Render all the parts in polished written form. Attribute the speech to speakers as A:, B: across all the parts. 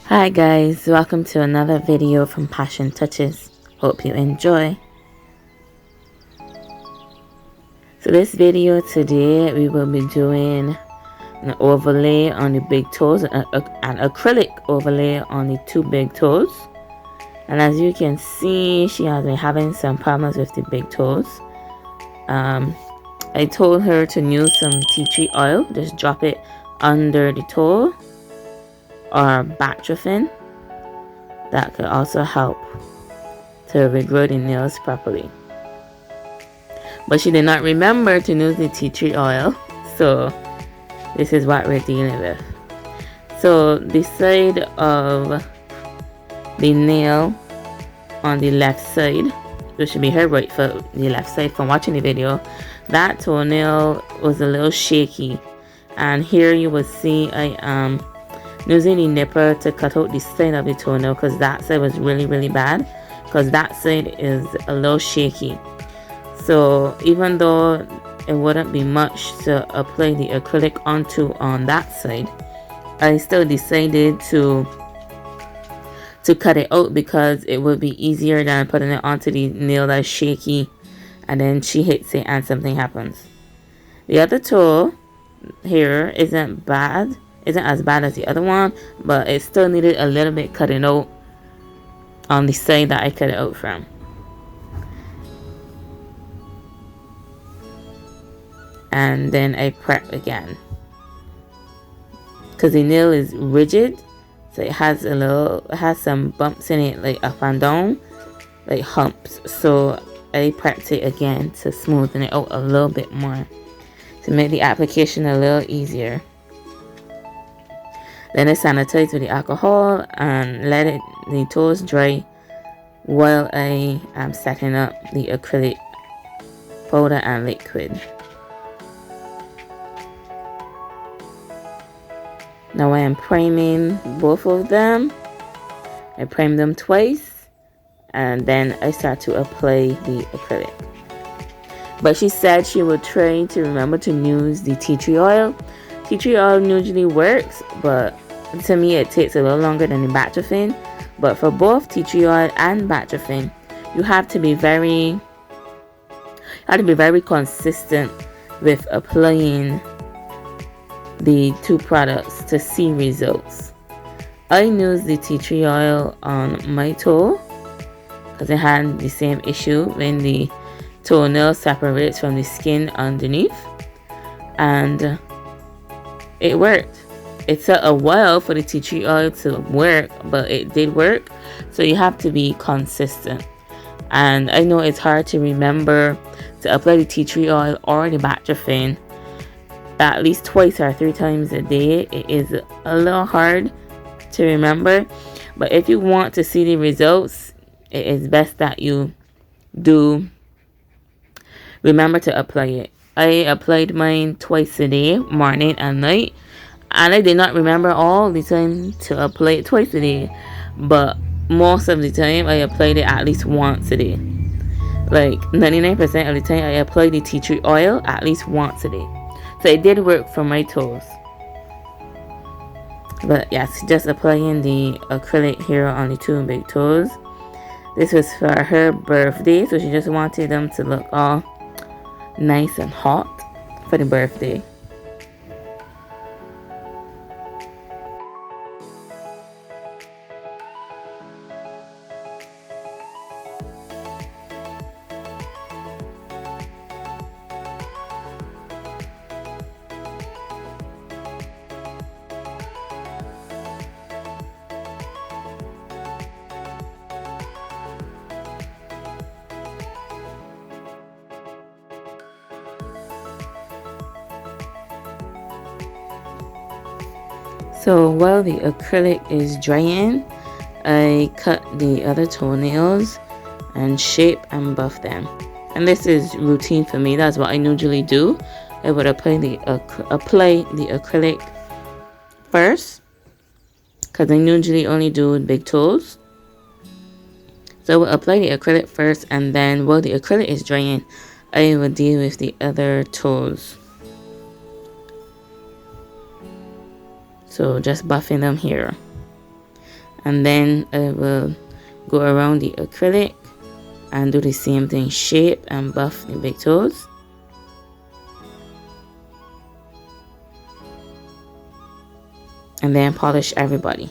A: Hi guys, welcome to another video from Passion Touches. Hope you enjoy. So this video today we will be doing an overlay on the big toes, an acrylic overlay on the two big toes. And as you can see, she has been having some problems with the big toes. I told her to use some tea tree oil, just drop it under the toe or backdrafting. That could also help to regrow the nails properly. But she did not remember to use the tea tree oil, so this is what we're dealing with. So the side of the nail on the left side, which should be her right foot, the left side from watching the video, that toenail was a little shaky. And here you will see I am using the nipper to cut out the side of the toenail because that side was really bad, because that side is a little shaky. So even though it wouldn't be much to apply the acrylic onto on that side, I still decided to cut it out because it would be easier than putting it onto the nail that's shaky and then she hits it and something happens. The other toe here isn't as bad as the other one, but it still needed a little bit cutting out on the side that I cut it out from. And then I prep again because the nail is rigid, so it has some bumps in it, like up and down, like humps. So I prepped it again to smoothen it out a little bit more to make the application a little easier. Then I sanitize with the alcohol and let the toes dry while I am setting up the acrylic powder and liquid. Now I am priming both of them. I prime them twice and then I start to apply the acrylic. But she said she would try to remember to use the tea tree oil. Tea tree oil usually works, but to me it takes a little longer than the backdrafting. But for both tea tree oil and backdrafting, you have to be very consistent with applying the two products to see results. I used the tea tree oil on my toe because I had the same issue when the toenail separates from the skin underneath, and it worked. It took a while for the tea tree oil to work, but it did work. So you have to be consistent. And I know it's hard to remember to apply the tea tree oil or the backdrafting at least twice or 3 times a day. It is a little hard to remember, but if you want to see the results, it is best that you do remember to apply it. I applied mine twice a day, morning and night, and I did not remember all the time to apply it twice a day, but most of the time I applied it at least once a day. Like 99% of the time I applied the tea tree oil at least once a day. So it did work for my toes. But yes, just applying the acrylic here on the two big toes. This was for her birthday, so she just wanted them to look all nice and hot for the birthday. So while the acrylic is drying, I cut the other toenails and shape and buff them. And this is routine for me. That's what I usually do. I would apply the acrylic first, because I usually only do big toes. So I will apply the acrylic first, and then while the acrylic is drying, I will deal with the other toes. So just buffing them here. And then I will go around the acrylic and do the same thing, shape and buff the big toes. And then polish everybody.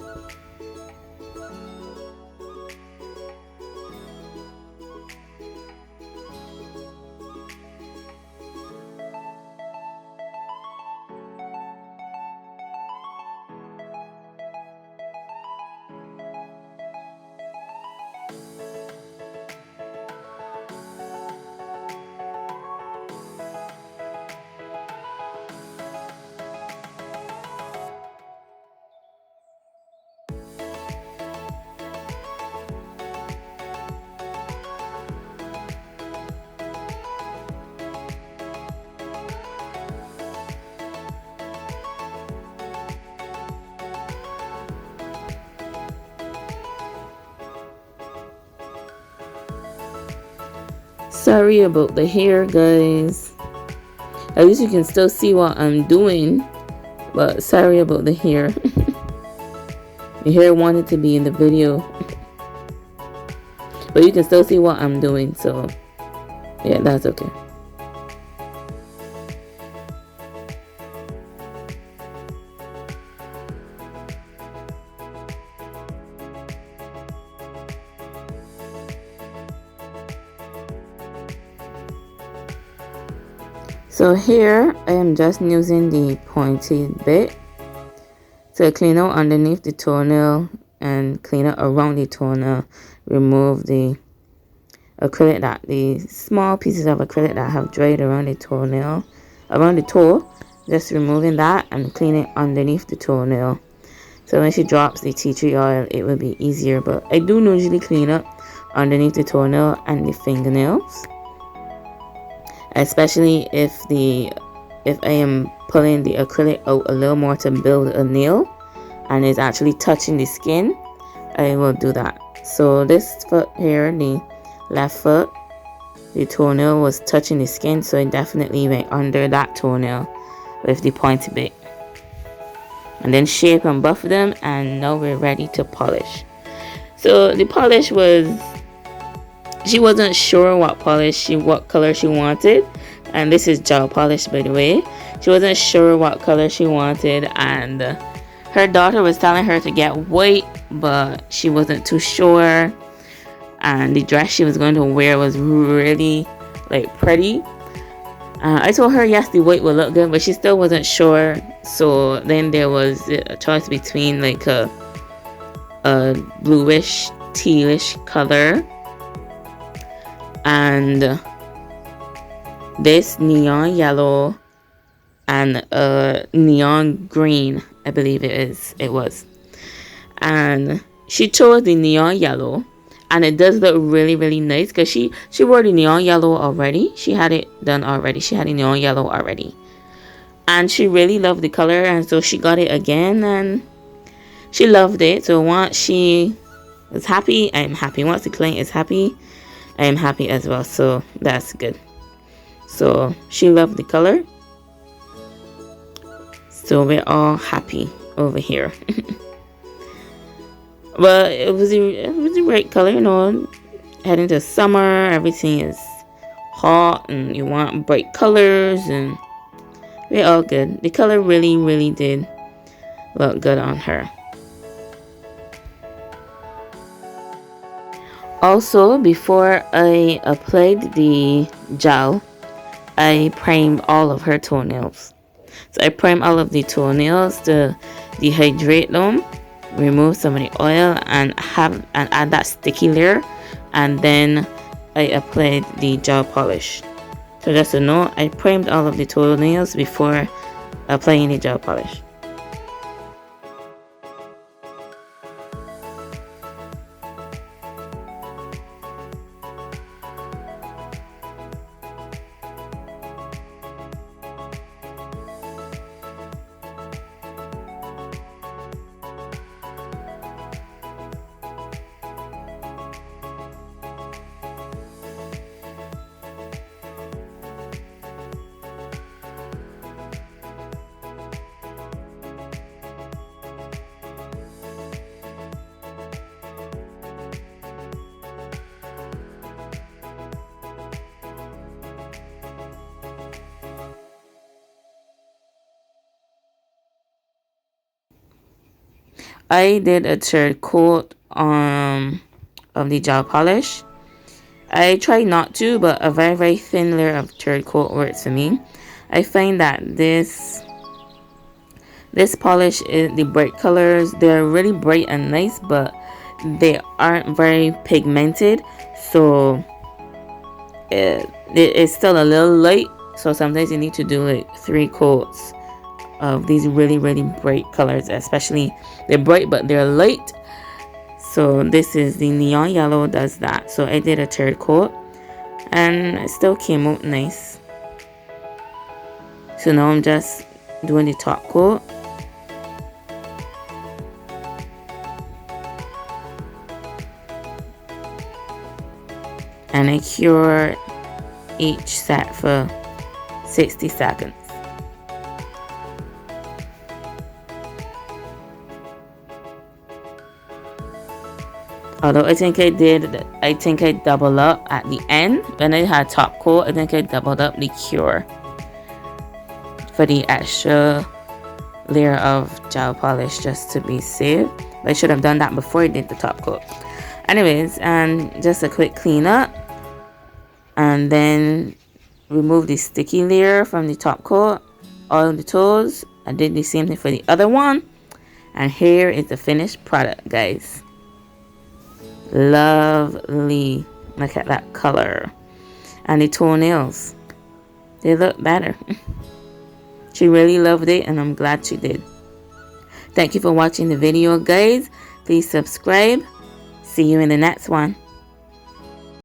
A: Sorry about the hair, guys. At least you can still see what I'm doing, but sorry about the hair. The hair wanted to be in the video, but you can still see what I'm doing, so yeah, that's okay. So here I am just using the pointed bit to clean out underneath the toenail and clean out around the toenail. Remove the acrylic, that the small pieces of acrylic that have dried around the toenail, around the toe. Just removing that and cleaning underneath the toenail. So when she drops the tea tree oil, it will be easier. But I do usually clean up underneath the toenail and the fingernails, especially if I am pulling the acrylic out a little more to build a nail and is actually touching the skin. I will do that. So this foot here, the left foot, the toenail was touching the skin, so I definitely went under that toenail with the pointy bit. And then shape and buff them, and now we're ready to polish. So the polish was, she wasn't sure what color she wanted, and this is gel polish, by the way. She wasn't sure what color she wanted, and her daughter was telling her to get white, but she wasn't too sure. And the dress she was going to wear was really like pretty. I told her yes, the white would look good, but she still wasn't sure. So then there was a choice between like a bluish tealish color and this neon yellow and neon green, I believe it was. And she chose the neon yellow, and it does look really, really nice because she wore the neon yellow already. She had it done already. She had the neon yellow already, and she really loved the color, and so she got it again and she loved it. So once she was happy, I'm happy. Once the client is happy, I am happy as well. So that's good. So she loved the color, so we're all happy over here. But it was a great color, you know. Heading to summer, everything is hot and you want bright colors, and we're all good. The color really, really did look good on her. Also, before I applied the gel, I primed all of her toenails. So I primed all of the toenails to dehydrate them, remove some of the oil, and add that sticky layer, and then I applied the gel polish. So just a note, I primed all of the toenails before applying the gel polish. I did a third coat of the gel polish. I try not to, but a very thin layer of third coat works for me. I find that this polish is the bright colors. They're really bright and nice, but they aren't very pigmented, so it's still a little light. So sometimes you need to do like 3 coats of these really bright colors, especially they're bright but they're light. So this is the neon yellow, does that. So I did a third coat and it still came out nice. So now I'm just doing the top coat. And I cure each set for 60 seconds. Although I think I doubled up at the end. When I had top coat, I think I doubled up the cure for the extra layer of gel polish just to be safe. But I should have done that before I did the top coat. Anyways, and just a quick cleanup. And then remove the sticky layer from the top coat, all the toes. I did the same thing for the other one. And here is the finished product, guys. Lovely. Look at that color. And the toenails, they look better. She really loved it, and I'm glad she did. Thank you for watching the video, guys. Please subscribe. See you in the next one.